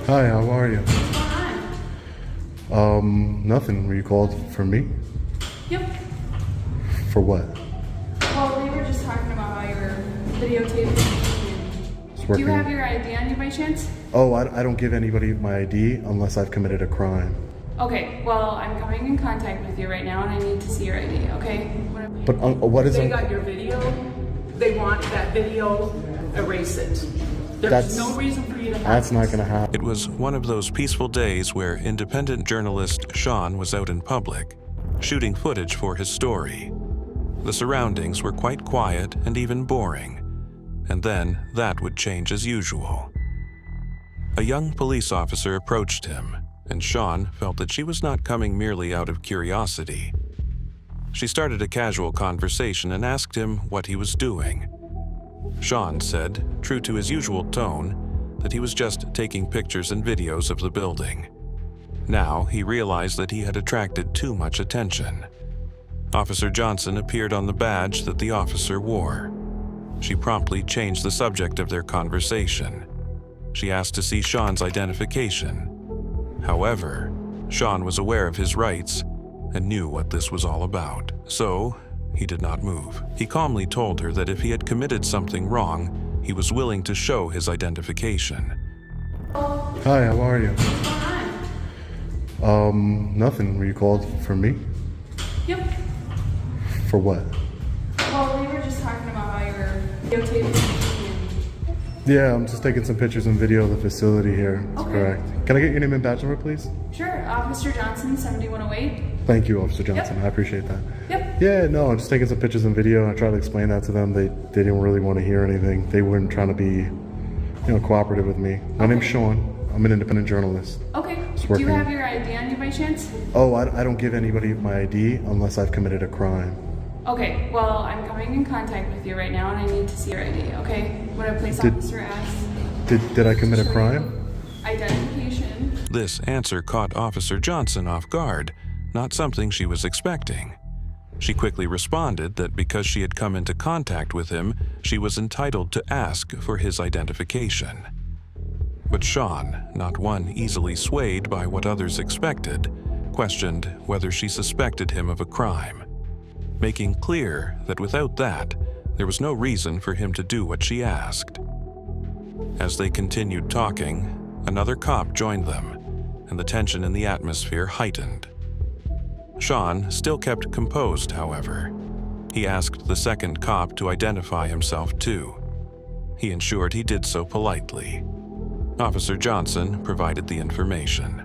Hi, how are you? What's going on? Nothing. Were you called for me? Yep. For what? Well, we were just talking about how you're videotaping. It's Do working. you have your ID on you by chance? Oh, I don't give anybody my ID unless I've committed a crime. Okay, well, I'm coming in contact with you right now and I need to see your ID, okay? But what is They it? got your video. They want that video, erase it. That's- There's no reason for you to have That's not this. gonna happen. It was one of those peaceful days where independent journalist Sean was out in public, shooting footage for his story. The surroundings were quite quiet and even boring, and then that would change as usual. A young police officer approached him, and Sean felt that she was not coming merely out of curiosity. She started a casual conversation and asked him what he was doing. Sean said, true to his usual tone, that he was just taking pictures and videos of the building. Now he realized that he had attracted too much attention. Officer Johnson appeared on the badge that the officer wore. She promptly changed the subject of their conversation. She asked to see Sean's identification. However, Sean was aware of his rights and knew what this was all about. So, he did not move. He calmly told her that if he had committed something wrong, he was willing to show his identification. Hi, how are you? What's going on? Nothing. Were you called for me? Yep. For what? Well, we were just talking about how you're videotaping. Yeah, I'm just taking some pictures and video of the facility here. That's Okay. correct. Can I get your name and badge number, please? Sure, Officer Johnson, 7108. Thank you, Officer Johnson. Yep. I appreciate that. Yep. Yeah, no, I'm just taking some pictures and video. I tried to explain that to them. They didn't really want to hear anything. They weren't trying to be, cooperative with me. My name's Sean. I'm an independent journalist. Okay. It's Do you working. have your ID on you by chance? Oh, I don't give anybody my ID unless I've committed a crime. Okay, well, I'm coming in contact with you right now and I need to see your ID, okay? What a police Did- officer asks. Did I commit a crime? Identification. This answer caught Officer Johnson off guard, not something she was expecting. She quickly responded that because she had come into contact with him, she was entitled to ask for his identification. But Sean, not one easily swayed by what others expected, questioned whether she suspected him of a crime, making clear that without that, there was no reason for him to do what she asked. As they continued talking, another cop joined them, and the tension in the atmosphere heightened. Sean still kept composed, however. He asked the second cop to identify himself too. He ensured he did so politely. Officer Johnson provided the information.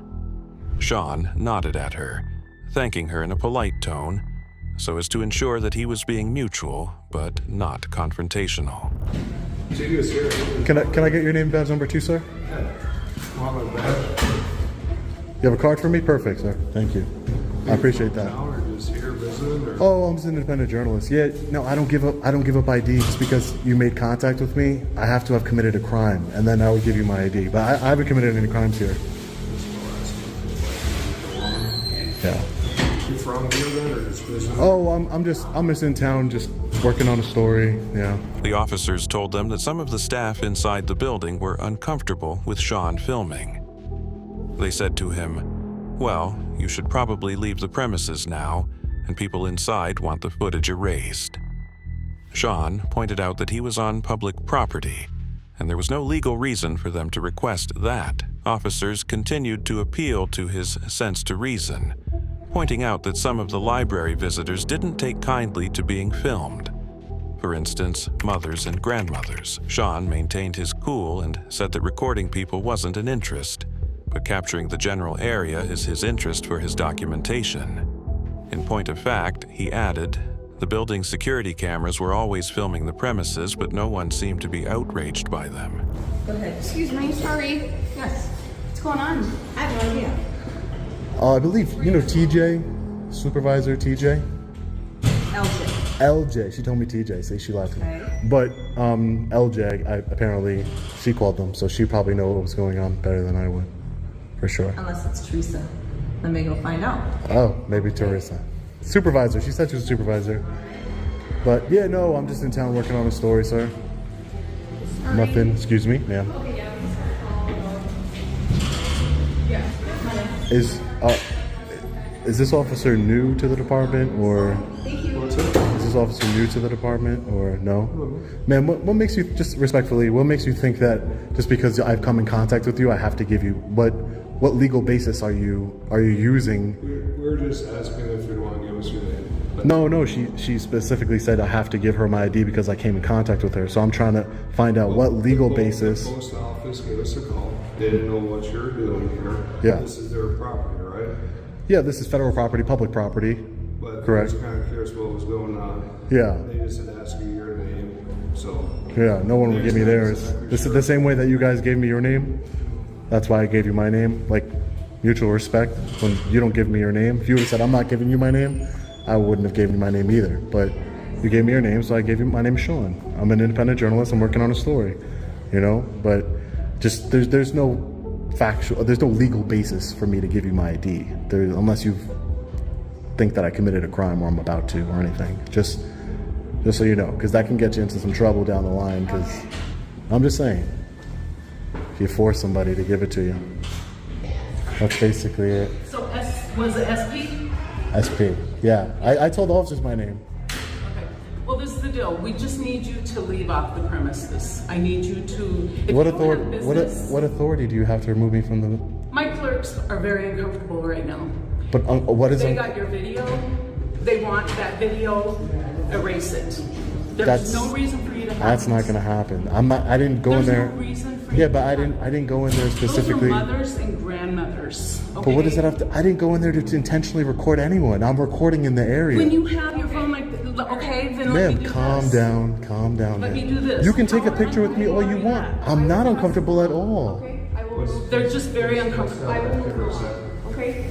Sean nodded at her, thanking her in a polite tone, so as to ensure that he was being mutual but not confrontational. Can I get your name and badge number too, sir? You have a card for me? Perfect, sir. Thank you. I appreciate that. Oh, I'm just an independent journalist. Yeah, no, I don't give up ID just because you made contact with me. I have to have committed a crime, and then I would give you my ID. But I haven't committed any crimes here. Yeah. You from here then, or just visiting? Oh, I'm just in town, just working on a story. Yeah. The officers told them that some of the staff inside the building were uncomfortable with Sean filming. They said to him, "Well, you should probably leave the premises now, and people inside want the footage erased." Sean pointed out that he was on public property, and there was no legal reason for them to request that. Officers continued to appeal to his sense to reason, pointing out that some of the library visitors didn't take kindly to being filmed. For instance, mothers and grandmothers. Sean maintained his cool and said that recording people wasn't an interest, but capturing the general area is his interest for his documentation. In point of fact, he added, the building's security cameras were always filming the premises, but no one seemed to be outraged by them. Go ahead. Excuse me, sorry. Yes. What's going on? I have no idea. I believe TJ, supervisor TJ. LJ. LJ. She told me TJ. Say she lied to me. Okay. But LJ, apparently she called them, so she probably know what was going on better than I would, for sure. Unless it's Teresa. Let me go find out. Oh, maybe Teresa. Supervisor. She said she was a supervisor. But yeah, no, I'm just in town working on a story, sir. Sorry. Nothing. Excuse me, ma'am. Okay, yeah, we just got a call about Is this officer new to the department, or What's it? is this officer new to the department, or no? Ma'am, what makes you, just respectfully, what makes you think that just because I've come in contact with you, I have to give you, what legal basis are you using? We're just asking if you want to give us your name. But No, she specifically said I have to give her my ID because I came in contact with her. So I'm trying to find out what legal basis. The post office gave us a call. They didn't know what you're doing here. Yeah. This is their property, right? Yeah, this is federal property, public property. But Correct. I was kind of curious what was going on. Yeah. They just had asked you your name, so. Yeah, no one would give me theirs. Exactly This is sure. the same way that you guys gave me your name. That's why I gave you my name, like mutual respect. When you don't give me your name, if you would have said I'm not giving you my name, I wouldn't have given you my name either. But you gave me your name, so I gave you my name, Sean. I'm an independent journalist. I'm working on a story, you know. But just there's no legal basis for me to give you my ID, unless you think that I committed a crime or I'm about to or anything. Just so you know, because that can get you into some trouble down the line. Because I'm just saying, if you force somebody to give it to you, that's basically it. So was it SP? SP. Yeah, I told the officers my name. Okay. Well, this is the deal. We just need you to leave off the premises. I need you to. If What you don't authority? have business, What authority do you have to remove me from the? My clerks are very uncomfortable right now. But what is They it? got your video. They want that video. Erase it. There's That's- no reason for you to have That's not this. gonna happen. I'm not. I didn't go in There's there. no reason for you Yeah, to but have I didn't go in there specifically. Those are mothers and grandmothers. Okay? But what does that have to? I didn't go in there to intentionally record anyone. I'm recording in the area. When you have your phone like this, okay, then let me Ma'am, do calm this. down, calm down. Let ma'am. me do this. You can take a picture with me all you want. I'm not uncomfortable at all. They're just very uncomfortable. I will move along, okay?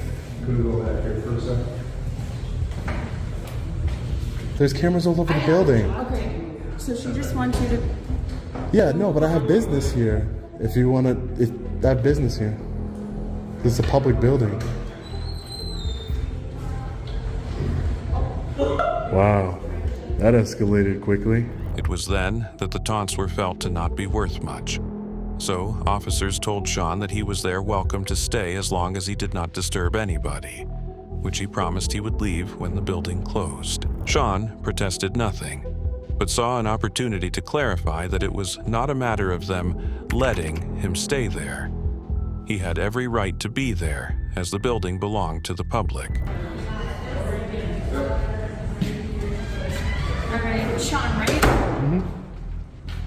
Could we go back here for a second? There's cameras all over the building. Okay, so she just wants you to. Yeah, no, but I have business here. If you want to, I have business here. This is a public building. Wow, that escalated quickly. It was then that the taunts were felt to not be worth much. So, officers told Sean that he was there welcome to stay as long as he did not disturb anybody, which he promised he would leave when the building closed. Sean protested nothing, but saw an opportunity to clarify that it was not a matter of them letting him stay there. He had every right to be there, as the building belonged to the public. Alright, Sean, right? Mm-hmm.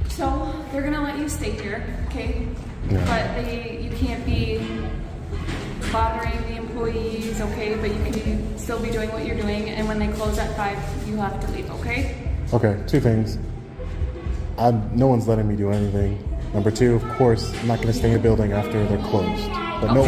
So, they're gonna let you stay here, okay? Yeah. But you can't be bothering the employees, okay? But you can still be doing what you're doing, and when they close at 5, you have to leave, okay? Okay, two things. No one's letting me do anything. Number two, of course, I'm not going to stay in the building after they're closed. But no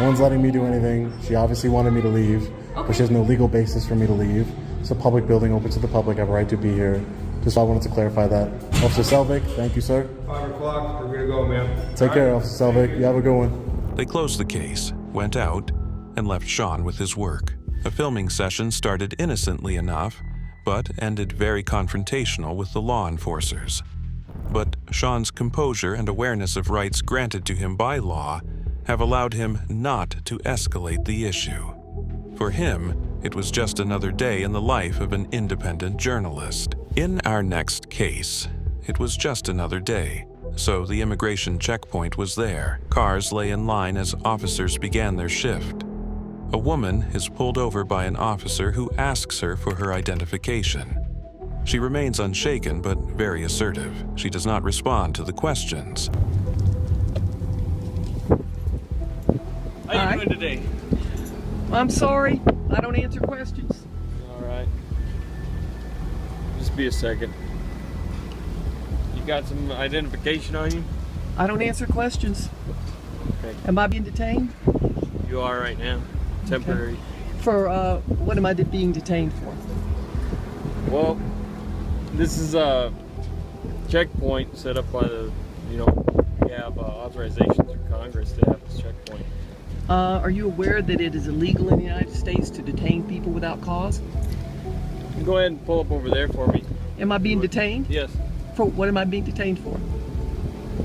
one's letting me do anything. She obviously wanted me to leave, but she has no legal basis for me to leave. It's a public building, open to the public. I have a right to be here. Just I wanted to clarify that. Officer Selvig, thank you, sir. 5 o'clock, we're gonna go, man. Take care, Officer Selvig. You have a good one. They closed the case, went out, and left Sean with his work. A filming session started innocently enough, but ended very confrontational with the law enforcers. But Sean's composure and awareness of rights granted to him by law have allowed him not to escalate the issue. For him, it was just another day in the life of an independent journalist. In our next case, it was just another day, so the immigration checkpoint was there. Cars lay in line as officers began their shift. A woman is pulled over by an officer who asks her for her identification. She remains unshaken but very assertive. She does not respond to the questions. How you doing today? I'm sorry, I don't answer questions. All right. Just be a second. You got some identification on you? I don't answer questions. Okay. Am I being detained? You are right now. Temporary. For what am I being detained for? Well, this is a checkpoint set up by the, we have authorization through Congress to have this checkpoint. Are you aware that it is illegal in the United States to detain people without cause? You can go ahead and pull up over there for me. Am I being detained? Yes. For what am I being detained for?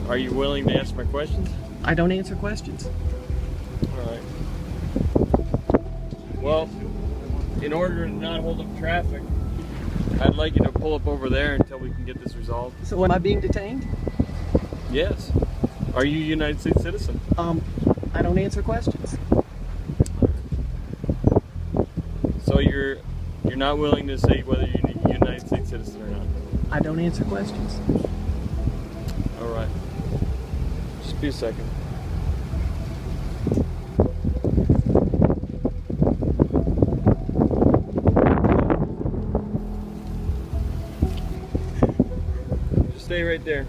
Are you willing to answer my questions? I don't answer questions. All right. Well, in order to not hold up traffic, I'd like you to pull up over there until we can get this resolved. So am I being detained? Yes. Are you a United States citizen? I don't answer questions. So you're not willing to say whether you're a United States citizen or not? I don't answer questions. All right. Just be a second. Just stay right there.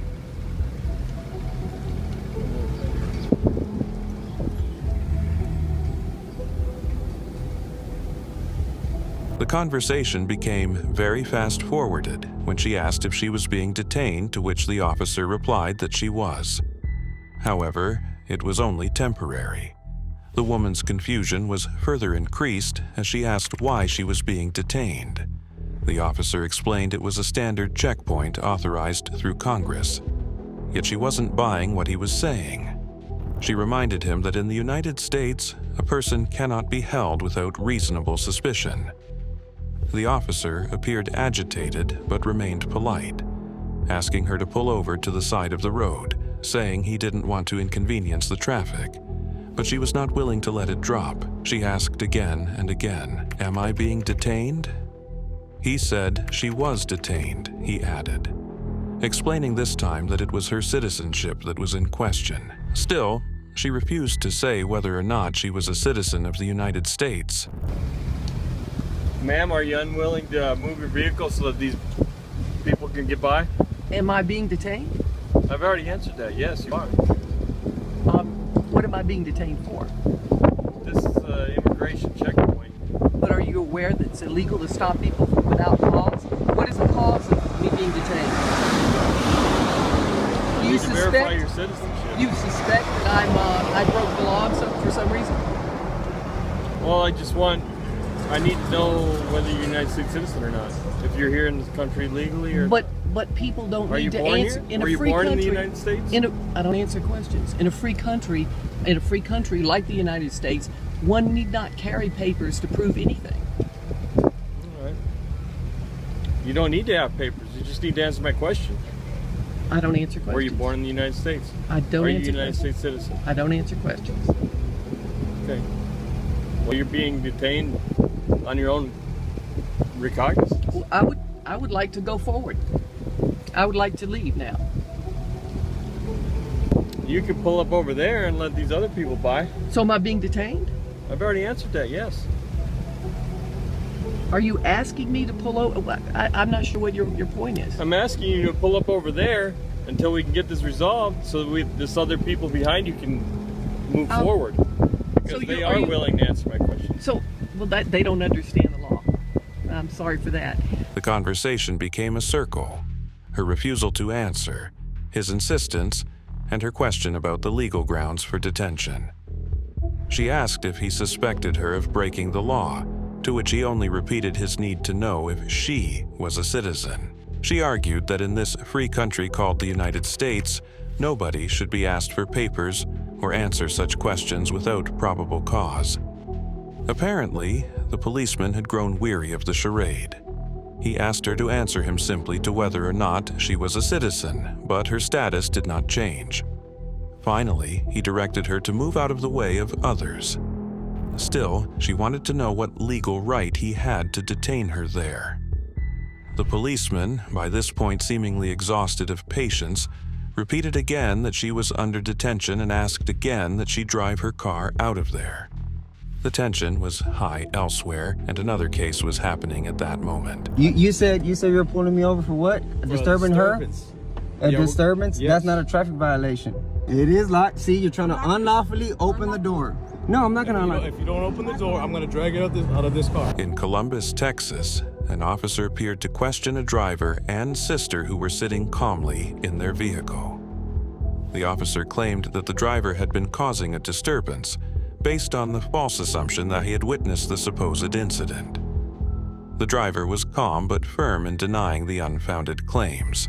The conversation became very fast-forwarded when she asked if she was being detained, to which the officer replied that she was. However, it was only temporary. The woman's confusion was further increased as she asked why she was being detained. The officer explained it was a standard checkpoint authorized through Congress. Yet she wasn't buying what he was saying. She reminded him that in the United States, a person cannot be held without reasonable suspicion. The officer appeared agitated but remained polite, asking her to pull over to the side of the road, saying he didn't want to inconvenience the traffic. But she was not willing to let it drop. She asked again and again, "Am I being detained?" He said she was detained, he added, explaining this time that it was her citizenship that was in question. Still, she refused to say whether or not she was a citizen of the United States. Ma'am, are you unwilling to move your vehicle so that these people can get by? Am I being detained? I've already answered that. Yes, you are. What am I being detained for? This is an immigration checkpoint. But are you aware that it's illegal to stop people without cause? What is the cause of me being detained? You need to verify your citizenship. You suspect that I broke the law for some reason? Well, I need to know whether you're a United States citizen or not. If you're here in this country legally or... But people don't need to answer in a free country. Were you born in the United States? I don't answer questions. In a free country like the United States, one need not carry papers to prove anything. All right. You don't need to have papers. You just need to answer my question. I don't answer questions. Were you born in the United States? I don't answer questions. Are you a United States citizen? I don't answer questions. Okay. Well, you're being detained on your own recognizance. Well, I would like to go forward. I would like to leave now. You can pull up over there and let these other people by. So am I being detained? I've already answered that, yes. Are you asking me to pull over? I'm not sure what your point is. I'm asking you to pull up over there until we can get this resolved so this other people behind you can move forward. Because they are willing to answer my question. They don't understand the law. I'm sorry for that. The conversation became a circle. Her refusal to answer, his insistence, and her question about the legal grounds for detention. She asked if he suspected her of breaking the law, to which he only repeated his need to know if she was a citizen. She argued that in this free country called the United States, nobody should be asked for papers or answer such questions without probable cause. Apparently, the policeman had grown weary of the charade. He asked her to answer him simply to whether or not she was a citizen, but her status did not change. Finally, he directed her to move out of the way of others. Still, she wanted to know what legal right he had to detain her there. The policeman, by this point seemingly exhausted of patience, repeated again that she was under detention and asked again that she drive her car out of there. The tension was high elsewhere, and another case was happening at that moment. You said you were pulling me over for what? Disturbing her? A disturbance? Yes. That's not a traffic violation. It is locked. See, you're trying to unlawfully open the door. No, I'm not gonna unlock. If you don't open the door, I'm gonna drag it out of this car. In Columbus, Texas, an officer appeared to question a driver and sister who were sitting calmly in their vehicle. The officer claimed that the driver had been causing a disturbance based on the false assumption that he had witnessed the supposed incident. The driver was calm but firm in denying the unfounded claims.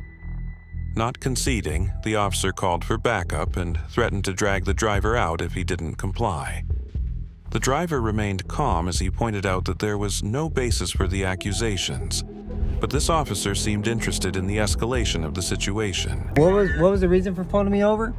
Not conceding, the officer called for backup and threatened to drag the driver out if he didn't comply. The driver remained calm as he pointed out that there was no basis for the accusations, but this officer seemed interested in the escalation of the situation. What was the reason for pulling me over?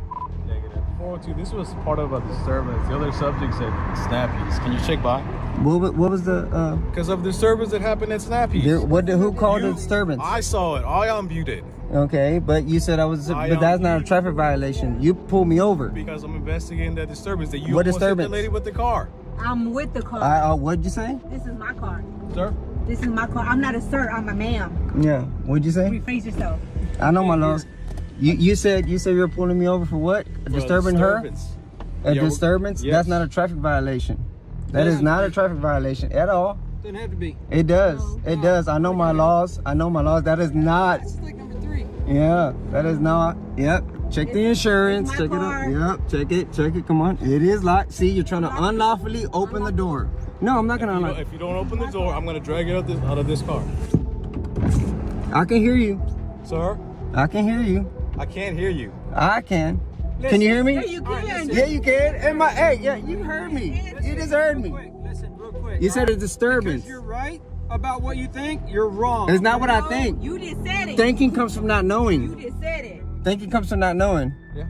Negative. 402, this was part of a disturbance. The other subject said Snappies. Can you check by? What was the Because of the disturbance that happened at Snappies. who called the disturbance? I saw it. I unviewed it. Okay, but you said but that's not a traffic violation. You pulled me over. Because I'm investigating that disturbance that you What almost hit disturbance? the lady with the car. I'm with the car. What'd you say? This is my car. Sir? This is my car. I'm not a sir. I'm a ma'am. Yeah. What'd you say? Rephrase yourself. I know my laws. You said you were pulling me over for what? Disturbing her? A disturbance? Yes. That's not a traffic violation. That is not a traffic violation at all. Doesn't have to be. It does. It does. I know my laws. I know my laws. That is not. This is like number 3. Yeah. That is not. Yep. Check the insurance. my Check it car. out. Yep. Check it. Check it. Come on. It is locked. See, you're trying to unlawfully open the door. No, I'm not gonna unlock. If you don't open the door, I'm gonna drag it out of this car. I can hear you. Sir? I can hear you. I can't hear you. I can. Can you hear me? Yeah, you can. Yeah, you can. Hey, you heard me. You just heard me. Listen, real quick. You said a disturbance. Because you're right about what you think, you're wrong. It's not what I think. You just said it. Thinking comes from not You knowing. just said it. Thinking comes from not knowing. Yeah.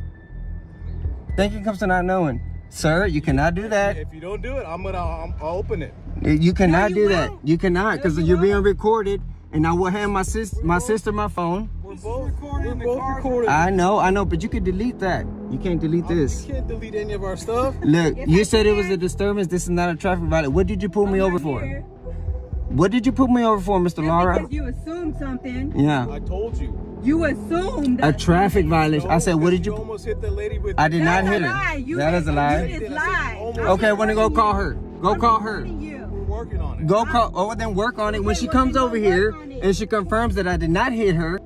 Thinking comes from not knowing. Sir, you cannot do that. If you don't do it, I'll open it. You cannot you do that. won't. You cannot, because you're being recorded, and I will hand my sister my phone. We're both recording. I know, but you can delete that. You can't delete this. You can't delete any of our stuff. Look, Yes, you I said it was can. a disturbance. This is not a traffic violation. What did you pull me I'm over not for? here. What did you pull me over for, Mr. Laura? Because you assumed something. Yeah. I told you. You assumed A traffic violation. I said, what did You you? almost hit the lady with. I did not That's hit a her. lie. You That just- is a lie. You just lied. Okay, when to go call her? Go call her. We're working on it. Go call. Oh, then work on it. When she comes over here and she confirms that I did not hit her.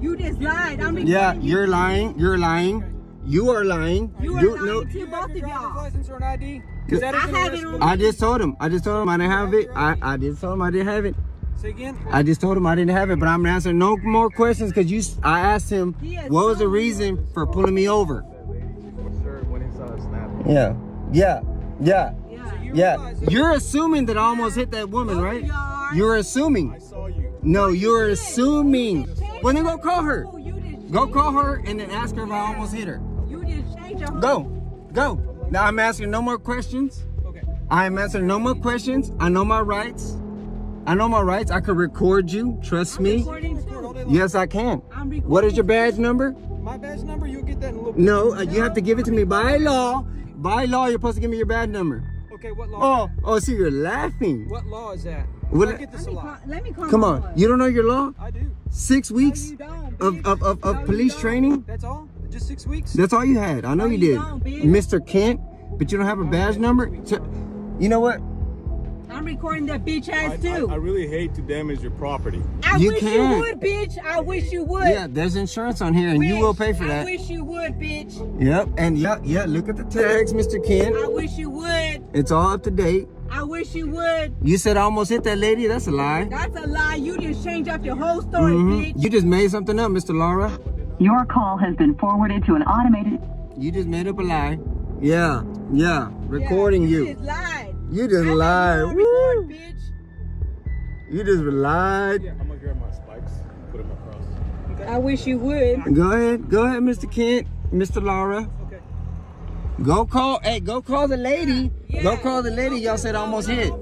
You just lied. I'm Yeah, recording you. you're lying. You're lying. You are lying. You are Do- lying to both of y'all. License or an ID? Because that I is have it on. I just told him. I didn't have it. I just told him I didn't have it. Say again? I just told him I didn't have it, but I'm answering no more questions because I asked him what was the reason for pulling me over. Sure, when he saw a snap. Yeah. Yeah. You're assuming that I almost hit that woman, right? You're assuming. I saw you. No, you're assuming. Well, then go call her. You just Go call her and then ask her if I almost hit her. You just changed your Go. Now I'm asking no more questions. Okay. I'm answering no more questions. I know my rights. I can record you. Trust me. recording too. Yes, I can. I'm recording. What is your badge number? My badge number, you'll get that in a little bit. No, you have to give it to me by law. By law, you're supposed to give me your badge number. Okay, what law? Oh, see, you're laughing. What law is that? What- I get this a lot. Let me Come on. You don't know your law? I do. 6 weeks you don't, of, bitch. of, of No, you police don't. training? That's all? Just 6 weeks? That's all you had. I know you you did. don't, bitch. Mr. Kent, but you don't have a badge number? You know what? I'm recording that bitch ass I too. really hate to damage your property. I You wish can't. you would, bitch. I wish you would. Yeah, there's insurance on here and you Bitch, will pay for I that. wish you would, bitch. Yep, and yeah, look at the tags, Mr. Kent. I wish you would. It's all up to date. I wish you would. You said I almost hit that lady? That's a lie. That's a lie. You just changed up your whole story, Mhm. bitch. You just made something up, Mr. Laura. Your call has been forwarded to an automated. You just made up a lie. Yeah, recording You you. just lied. You just I have lied. you on Woo. record, bitch. You just lied. I'm gonna grab my spikes, put them across. I wish you would. Go ahead, Mr. Kent, Mr. Laura. Okay. Go call the lady. Yeah. Go call the lady y'all said I almost hit.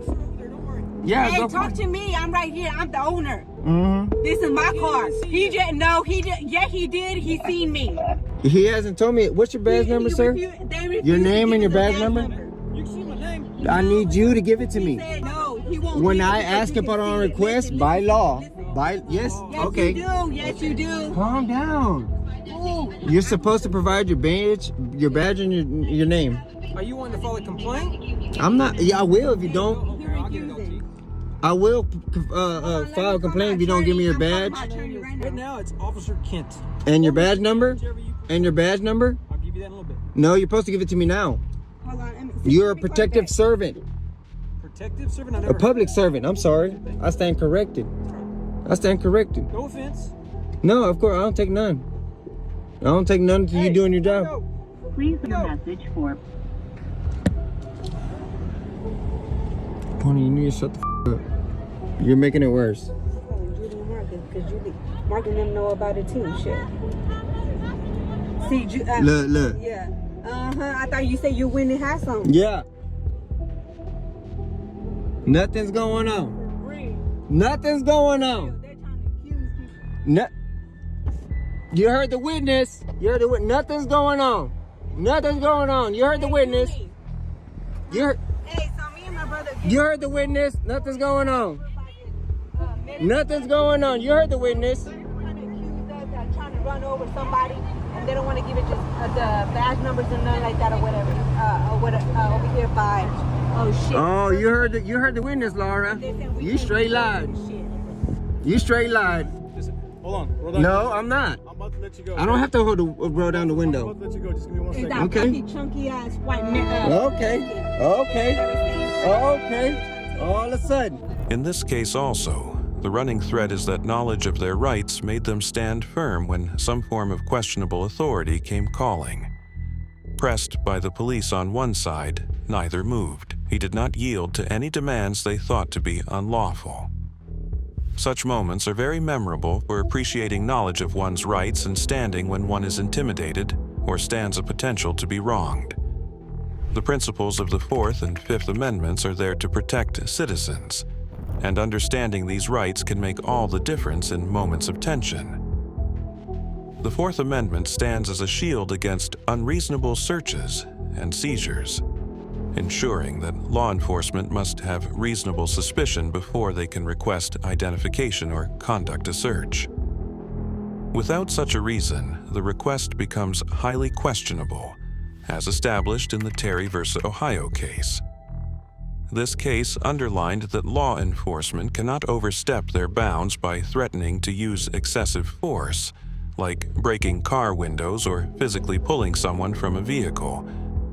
Yeah, Hey, go talk to me. I'm right here. I'm the owner. Mm-hmm. This is my car. He didn't know. He did. Yeah, he did. He seen me. He hasn't told me. What's your badge number, sir? Your name and your badge number? You can see my name. I need you to give it to He me. said no. He won't. When give it I because ask you about can on see it. request, Listen, by listen, law. listen. Yes, Yes, okay. you do. Yes, you do. Calm down. Ooh. You're supposed to provide your badge and your name. Are you wanting to file a complaint? I'm not. Yeah, I will if you don't. Okay, I'll give it up to you. I will file a complaint if you don't give me your badge Right now, it's Officer Kent. and your badge number. Whichever you prefer. And your badge number. I'll give you that in a little bit. No, you're supposed to give it to me now. Hold on. You're a protective servant, Protective servant? I a never public servant. I'm sorry. I stand corrected. No offense. No, of course I don't take none. I don't take none until you doing your job. Please leave a message for. Pony, you need to shut the up. You're making it worse. Judy and Marcus, because Judy, Mark and them know about it too. Shit. See, Look. Yeah. I thought you said you went and had something. Yeah. Nothing's going on. Nothing's going on. They're trying to accuse people. No. You heard the witness. You heard the witness. Nothing's going on. Nothing's going on. You heard the witness. You heard. Hey, so me and my brother. You heard the witness. Nothing's going on. Nothing's going on. You heard the witness. They're trying to accuse us of trying to run over somebody, and they don't want to give it just the badge numbers and nothing like that or whatever. Over here by. Oh shit. Oh, you heard the witness, Laura. You straight lied. You straight lied. Hold on. Roll down. No, I'm not. I'm about to let you go. I don't have to roll down the window. I'm about to let you go. Just give me 1 second. That Okay. chunky ass white man. Okay. All of a sudden. In this case also, the running thread is that knowledge of their rights made them stand firm when some form of questionable authority came calling. Pressed by the police on one side, neither moved. He did not yield to any demands they thought to be unlawful. Such moments are very memorable for appreciating knowledge of one's rights and standing when one is intimidated or stands a potential to be wronged. The principles of the Fourth and Fifth Amendments are there to protect citizens, and understanding these rights can make all the difference in moments of tension. The Fourth Amendment stands as a shield against unreasonable searches and seizures, ensuring that law enforcement must have reasonable suspicion before they can request identification or conduct a search. Without such a reason, the request becomes highly questionable, as established in the Terry v. Ohio case. This case underlined that law enforcement cannot overstep their bounds by threatening to use excessive force, like breaking car windows or physically pulling someone from a vehicle,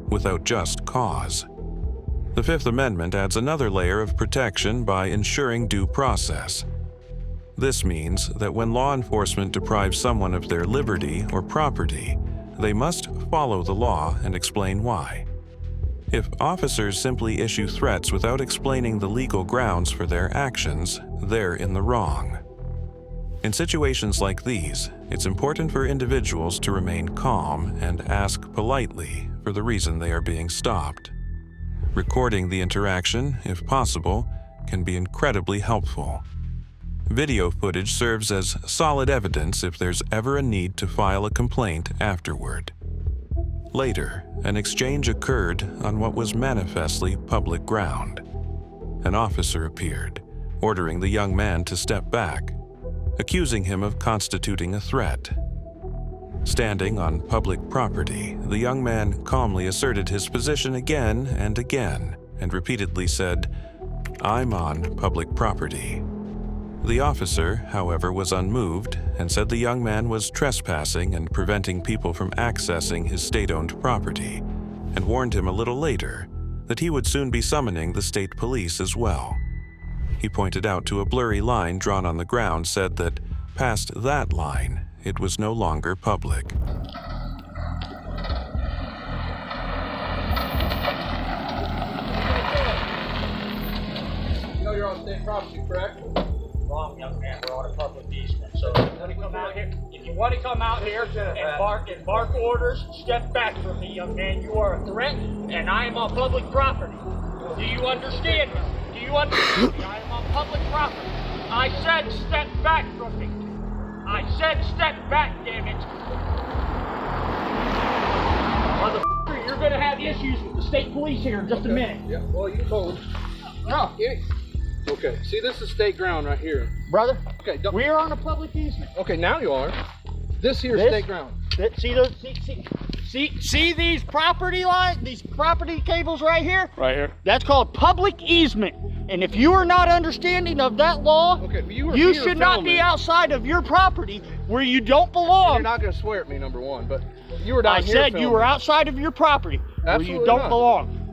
without just cause. The Fifth Amendment adds another layer of protection by ensuring due process. This means that when law enforcement deprives someone of their liberty or property, they must follow the law and explain why. If officers simply issue threats without explaining the legal grounds for their actions, they're in the wrong. In situations like these, it's important for individuals to remain calm and ask politely for the reason they are being stopped. Recording the interaction, if possible, can be incredibly helpful. Video footage serves as solid evidence if there's ever a need to file a complaint afterward. Later, an exchange occurred on what was manifestly public ground. An officer appeared, ordering the young man to step back, accusing him of constituting a threat. Standing on public property, the young man calmly asserted his position again and again, and repeatedly said, "I'm on public property." The officer, however, was unmoved and said the young man was trespassing and preventing people from accessing his state-owned property, and warned him a little later that he would soon be summoning the state police as well. He pointed out to a blurry line drawn on the ground, said that past that line, it was no longer public. You know you're on state property, correct? Wrong, young man. We're on a public easement. So if you want to come out here and bark orders, step back from me, young man. You are a threat, and I am on public property. Do you understand me? Do you understand me? I am on public property. I said step back from me. I said step back, damn it. Motherfucker, you're gonna have issues with the state police here in just a minute. Yeah, well, you told. No. Okay, see, this is state ground right here. Brother, okay, we're on a public easement. Okay, now you are. This here's state ground. See these property lines, these property cables right here? Right here. That's called public easement. And if you are not understanding of that law, you should not be outside of your property where you don't belong. And you're not going to swear at me, number one, but you were down here. I said you were outside of your property where you don't belong.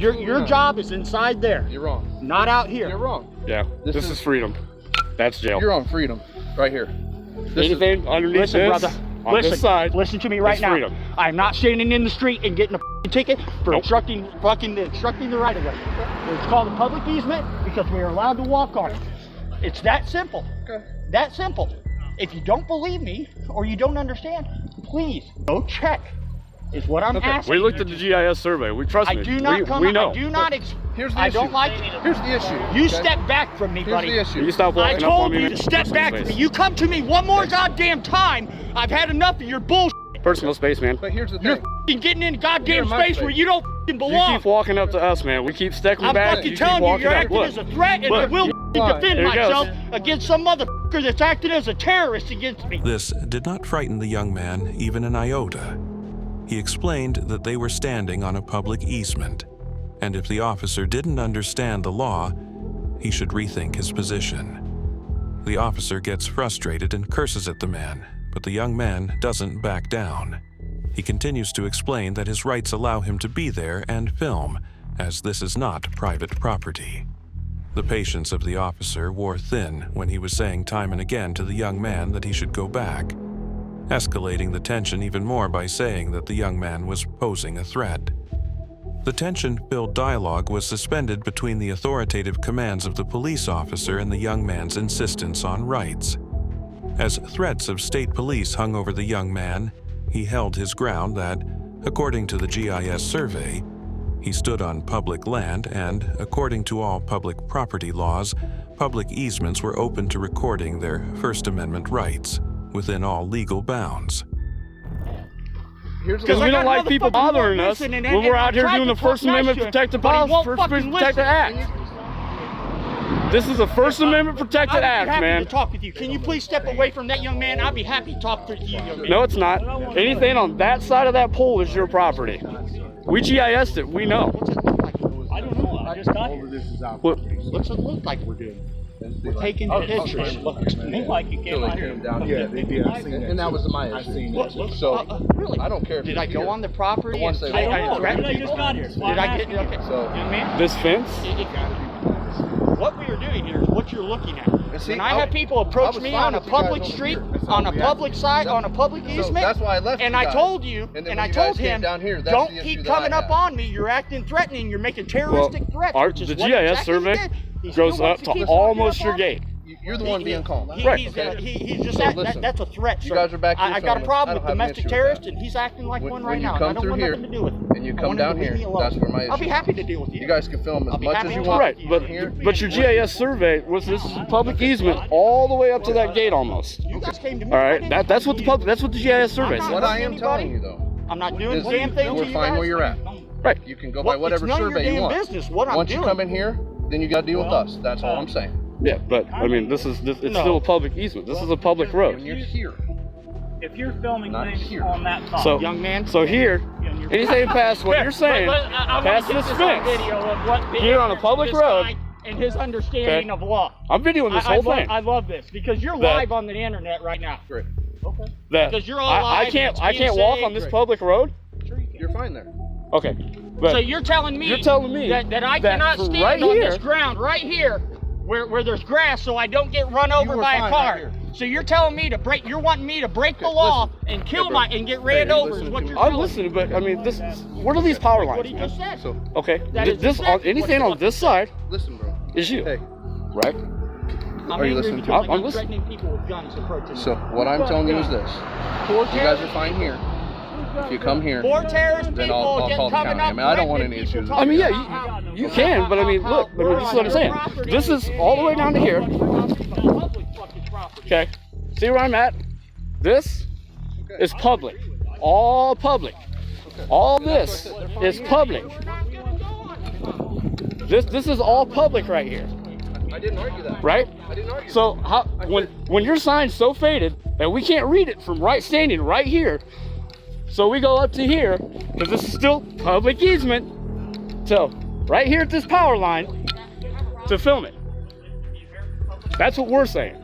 Your job is inside there. You're wrong. Not out here. You're wrong. Yeah, this is freedom. That's jail. You're on freedom, right here. Anything underneath Listen, this? brother. On this side, listen to me right is now. freedom. I'm not standing in the street and getting a ticket for obstructing the right of way. It's called a public easement because we are allowed to walk on it. It's that simple. That simple. If you don't believe me or you don't understand, please go check. Is what I'm asking. We looked at the GIS survey. We trust me. I do not we know. I do not. Here's the I issue. don't like it. Here's the issue. You okay? step back from me, buddy. Here's the issue. You stop I walking up on told me. you to step back from me. You come to me one more goddamn time. I've had enough of your bullshit. Personal space, man. But here's the You're thing. getting in goddamn You're in my space where you don't belong. You keep walking up to us, man. We keep stepping I'm back. fucking You telling keep you, walking you're up. acting Look. as a threat, and I Look. will defend There he myself goes. against some motherfucker that's acting as a terrorist against me. This did not frighten the young man even an iota. He explained that they were standing on a public easement, and if the officer didn't understand the law, he should rethink his position. The officer gets frustrated and curses at the man, but the young man doesn't back down. He continues to explain that his rights allow him to be there and film, as this is not private property. The patience of the officer wore thin when he was saying time and again to the young man that he should go back, escalating the tension even more by saying that the young man was posing a threat. The tension-filled dialogue was suspended between the authoritative commands of the police officer and the young man's insistence on rights. As threats of state police hung over the young man, he held his ground that, according to the GIS survey, he stood on public land and, according to all public property laws, public easements were open to recording their First Amendment rights within all legal bounds. Because we don't like people bothering us when we're out here doing the First Amendment protected act. This is a First Amendment protected act, man. I'd be happy to talk with you. Can you please step away from that young man? I'd be happy to talk to you, young man. No, it's not. Anything on that side of that pole is your property. We GIS'd it. We know. I don't know. I just got here. What's it look like we're doing? We're taking pictures. Looks to me like you came out here. Yeah, they did. And that was my issue. So, really? I don't care. Did I go on the property? I don't know. I just got here. Did I get okay? So, young man, this fence? What we are doing here is what you're looking at. See, when I have people approach me on a public street, on a public side, on a public easement, that's why I left. And I told you, and I told him, down here, don't keep coming up on me. You're acting threatening. You're making terroristic threats. The GIS survey goes up to almost your gate. You're the one being calm. Right. He's just that's a threat, sir. You guys are back here I got a filming. problem I with don't have an domestic issue with terrorists, that. and he's acting like one right When you now. come I don't through want here, nothing to do with it. and you I come want him down to leave here, me alone. that's where my issue I'll be is. happy to deal with you. You guys can film I'll as be much happy as to you talk want. Right, but your GIS survey was this public easement all the way up to that gate almost. You guys came to me. All right, that's what the GIS survey says. What I am telling you though, I'm not doing is the damn thing to we're you fine guys. where you're at. Right. You can go by whatever it's none of your survey you damn want. business what I'm Once you doing. come in here, then you got to deal with us. That's all I'm saying. Yeah, but I mean, it's still a public easement. This is a public road. When you're here, If you're filming Not things here. on that top, So, young man. So here, anything past what you're saying, past this fence, Video of what here on a public this road, guy and his understanding of law. I'm videoing this whole thing. I love this because you're live on the internet right now. great. Okay. That Because you're all I live. can't walk on this public road. You're fine there. Okay. But So you're telling me that I that cannot from stand right on here- this ground right here where there's grass so I don't get run over were by fine a right car. here. So you're telling me to break, you're wanting me to break the law and kill and get ran over is what you're I'm telling me. listening, but I mean, what are these power lines? What he just said. So Okay. That is This exactly anything what on this side listen, bro. is you. Hey, Right? I'm Are you angry listening to because me? I'm I'm listening. threatening people with guns approaching me. so what I'm telling you is this: you guys are fine here. If you come here, Four terrorist then people I'll get call the coming county. I up mean, I don't want threatening any people, issues. I mean, yeah, talking you can, but I mean, look, this is what I'm saying. This is all the way down to here. Okay. See where I'm at? This is public. All public. All this is public. This is all public right here. I didn't argue that. Right? I didn't argue. So how when your sign's so faded that we can't read it from standing right here, so we go up to here because this is still public easement. So right here at this power line to film it. That's what we're saying.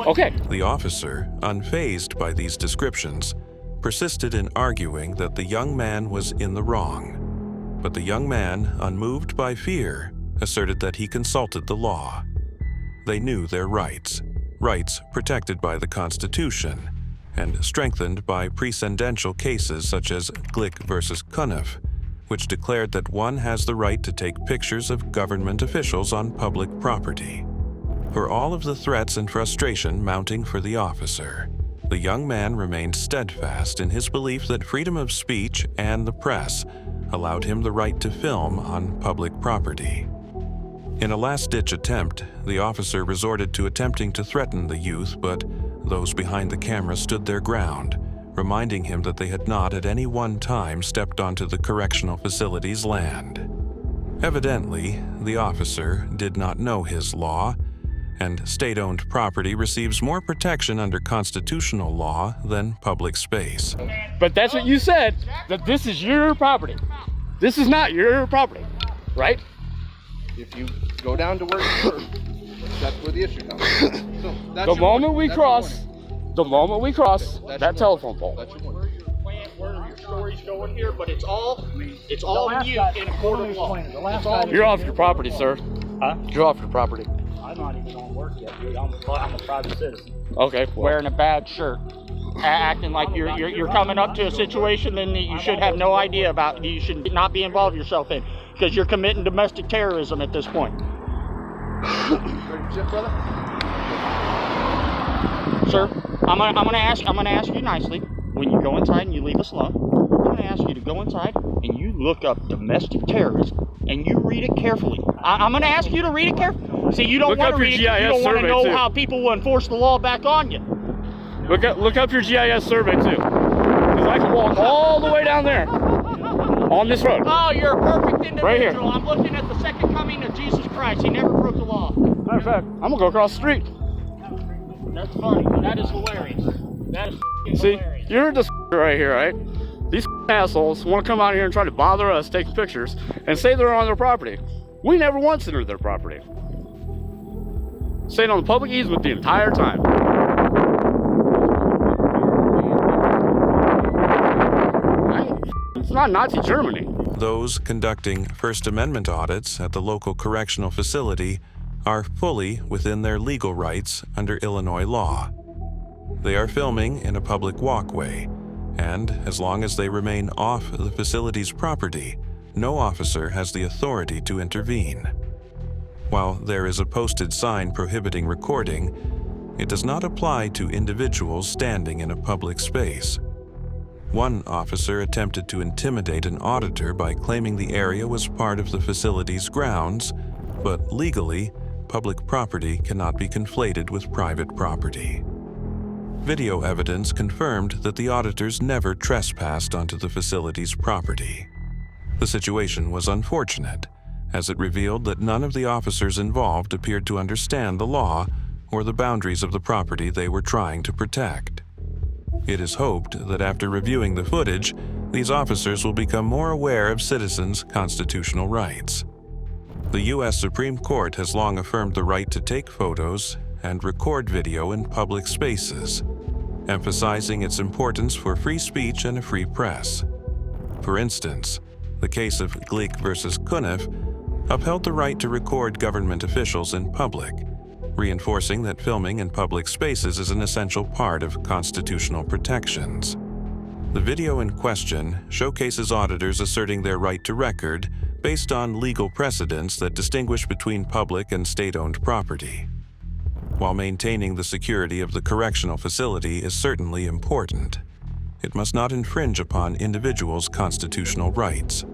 Okay. The officer, unfazed by these descriptions, persisted in arguing that the young man was in the wrong. But the young man, unmoved by fear, asserted that he consulted the law. They knew their rights. rights protected by the Constitution and strengthened by precedential cases such as Glick versus Cuniff, which declared that one has the right to take pictures of government officials on public property. For all of the threats and frustration mounting for the officer, the young man remained steadfast in his belief that freedom of speech and the press allowed him the right to film on public property. In a last-ditch attempt, the officer resorted to attempting to threaten the youth, but those behind the camera stood their ground, reminding him that they had not at any one time stepped onto the correctional facility's land. Evidently, the officer did not know his law, and state-owned property receives more protection under constitutional law than public space. But that's what you said, that this is your property. This is not your property, right? If you go down to where you were, that's where the issue comes. So that's The moment we cross that telephone pole. That's your warning. Where your story's going here, but it's all mute in a court of law. You're off your property, sir. Huh? You're off your property. I'm not even on work yet, dude. I'm a private citizen. Okay. Wearing a bad shirt, acting like you're coming up to a situation that you should have no idea about. You should not be involved yourself in, because you're committing domestic terrorism at this point. Sir, I'm gonna ask you nicely. When you go inside and you leave us alone, I'm gonna ask you to go inside and you look up domestic terrorism and you read it carefully. I'm gonna ask you to read it carefully. See, you don't want to read it. You don't want to know how people will enforce the law back on you. Look up your GIS survey too, because I can walk all the way down there on this road. Oh, you're a perfect individual. Right here. I'm looking at the second coming of Jesus Christ. He never broke the law. Matter of fact, I'm gonna go across the street. That's funny. That is hilarious. That is See, hilarious. you're this right here, right? These assholes want to come out here and try to bother us taking pictures and say they're on their property. We never once entered their property. Staying on the public easement the entire time. It's not Nazi Germany. Those conducting First Amendment audits at the local correctional facility are fully within their legal rights under Illinois law. They are filming in a public walkway, and as long as they remain off the facility's property, no officer has the authority to intervene. While there is a posted sign prohibiting recording, it does not apply to individuals standing in a public space. One officer attempted to intimidate an auditor by claiming the area was part of the facility's grounds, but legally, public property cannot be conflated with private property. Video evidence confirmed that the auditors never trespassed onto the facility's property. The situation was unfortunate, as it revealed that none of the officers involved appeared to understand the law or the boundaries of the property they were trying to protect. It is hoped that after reviewing the footage, these officers will become more aware of citizens' constitutional rights. The U.S. Supreme Court has long affirmed the right to take photos and record video in public spaces, emphasizing its importance for free speech and a free press. For instance, the case of Glick versus Cuniff upheld the right to record government officials in public, reinforcing that filming in public spaces is an essential part of constitutional protections. The video in question showcases auditors asserting their right to record based on legal precedents that distinguish between public and state-owned property. While maintaining the security of the correctional facility is certainly important, it must not infringe upon individuals' constitutional rights.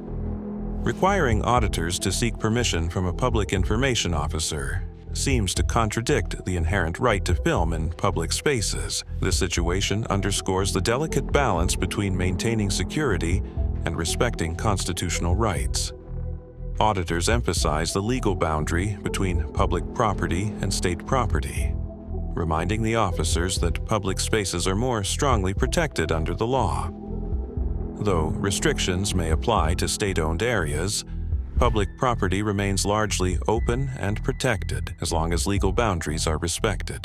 Requiring auditors to seek permission from a public information officer seems to contradict the inherent right to film in public spaces. This situation underscores the delicate balance between maintaining security and respecting constitutional rights. Auditors emphasize the legal boundary between public property and state property, reminding the officers that public spaces are more strongly protected under the law. Though restrictions may apply to state-owned areas, public property remains largely open and protected as long as legal boundaries are respected.